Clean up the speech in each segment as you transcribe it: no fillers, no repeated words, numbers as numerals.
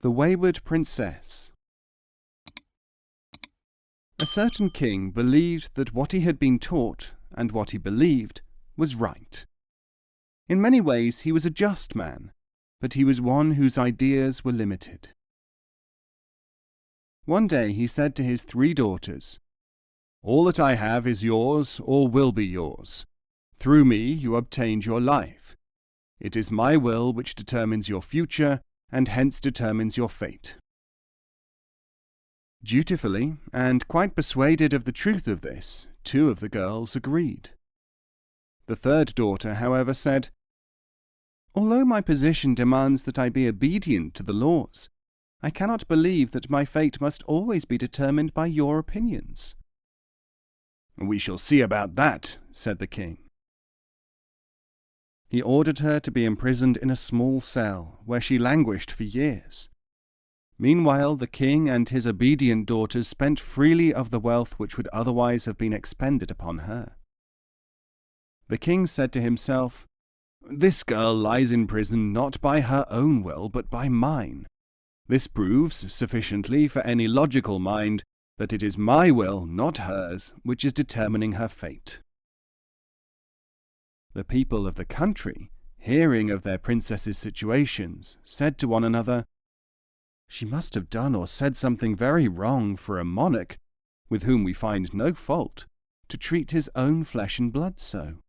The Wayward Princess. A certain king believed that what he had been taught, and what he believed, was right. In many ways he was a just man, but he was one whose ideas were limited. One day he said to his 3 daughters, "All that I have is yours or will be yours. Through me you obtained your life. It is my will which determines your future, and hence determines your fate." Dutifully, and quite persuaded of the truth of this, 2 of the girls agreed. The 3rd daughter, however, said, "Although my position demands that I be obedient to the laws, I cannot believe that my fate must always be determined by your opinions." "We shall see about that," said the king. He ordered her to be imprisoned in a small cell, where she languished for years. Meanwhile, the king and his obedient daughters spent freely of the wealth which would otherwise have been expended upon her. The king said to himself, "This girl lies in prison not by her own will, but by mine. This proves sufficiently for any logical mind that it is my will, not hers, which is determining her fate." The people of the country, hearing of their princess's situations, said to one another, "She must have done or said something very wrong for a monarch, with whom we find no fault, to treat his own flesh and blood so."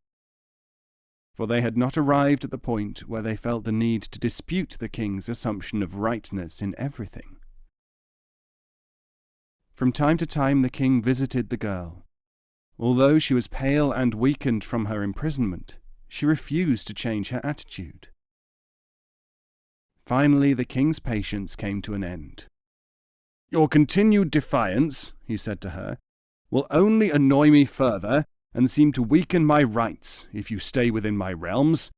For they had not arrived at the point where they felt the need to dispute the king's assumption of rightness in everything. From time to time the king visited the girl. Although she was pale and weakened from her imprisonment, she refused to change her attitude. Finally, the king's patience came to an end. "Your continued defiance," he said to her, "will only annoy me further and seem to weaken my rights if you stay within my realms.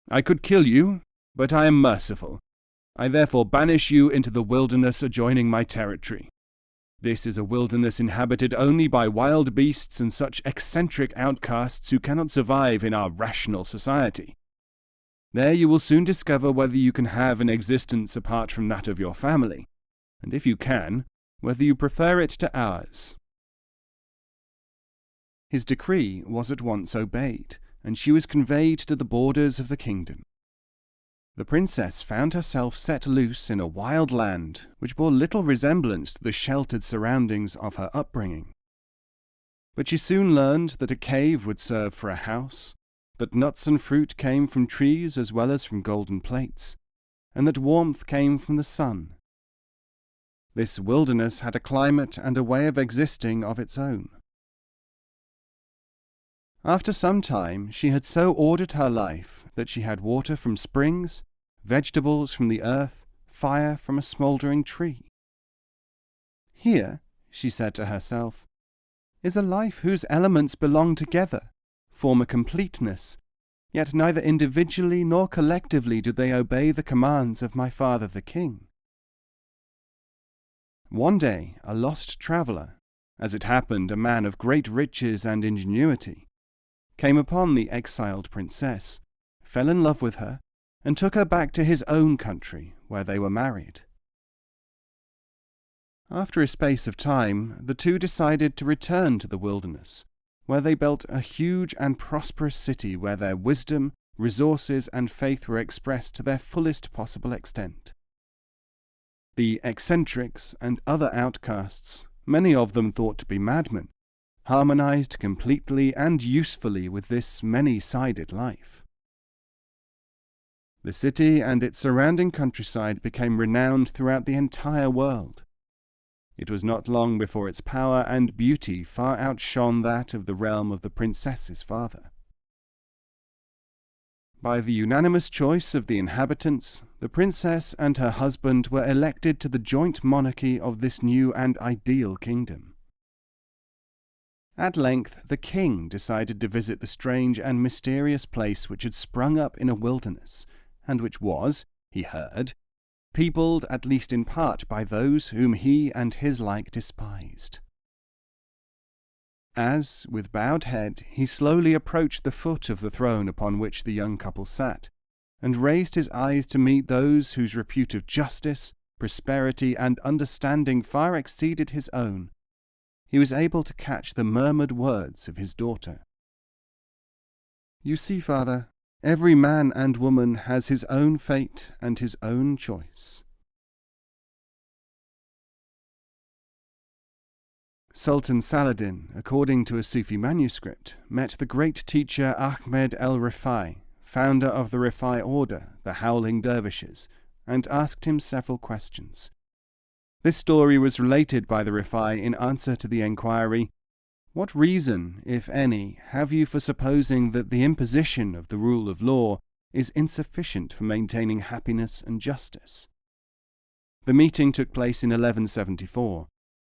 I could kill you, but I am merciful. I therefore banish you into the wilderness adjoining my territory. This is a wilderness inhabited only by wild beasts and such eccentric outcasts who cannot survive in our rational society. There you will soon discover whether you can have an existence apart from that of your family, and if you can, whether you prefer it to ours." His decree was at once obeyed, and she was conveyed to the borders of the kingdom. The princess found herself set loose in a wild land which bore little resemblance to the sheltered surroundings of her upbringing. But she soon learned that a cave would serve for a house, that nuts and fruit came from trees as well as from golden plates, and that warmth came from the sun. This wilderness had a climate and a way of existing of its own. After some time, she had so ordered her life that she had water from springs, vegetables from the earth, fire from a smouldering tree. "Here," she said to herself, "is a life whose elements belong together, form a completeness, yet neither individually nor collectively do they obey the commands of my father the king." One day a lost traveller, as it happened a man of great riches and ingenuity, came upon the exiled princess, fell in love with her, and took her back to his own country, where they were married. After a space of time, the 2 decided to return to the wilderness, where they built a huge and prosperous city where their wisdom, resources, and faith were expressed to their fullest possible extent. The eccentrics and other outcasts, many of them thought to be madmen, harmonized completely and usefully with this many-sided life. The city and its surrounding countryside became renowned throughout the entire world. It was not long before its power and beauty far outshone that of the realm of the princess's father. By the unanimous choice of the inhabitants, the princess and her husband were elected to the joint monarchy of this new and ideal kingdom. At length the king decided to visit the strange and mysterious place which had sprung up in a wilderness, and which was, he heard, peopled at least in part by those whom he and his like despised. As, with bowed head, he slowly approached the foot of the throne upon which the young couple sat, and raised his eyes to meet those whose repute of justice, prosperity, and understanding far exceeded his own, he was able to catch the murmured words of his daughter. "You see, father, every man and woman has his own fate and his own choice." Sultan Saladin, according to a Sufi manuscript, met the great teacher Ahmed el-Rifai, founder of the Rifai order, the Howling Dervishes, and asked him several questions. This story was related by the Rifai in answer to the enquiry, "What reason, if any, have you for supposing that the imposition of the rule of law is insufficient for maintaining happiness and justice?" The meeting took place in 1174,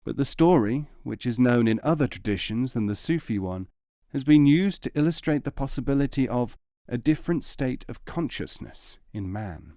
but the story, which is known in other traditions than the Sufi one, has been used to illustrate the possibility of a different state of consciousness in man.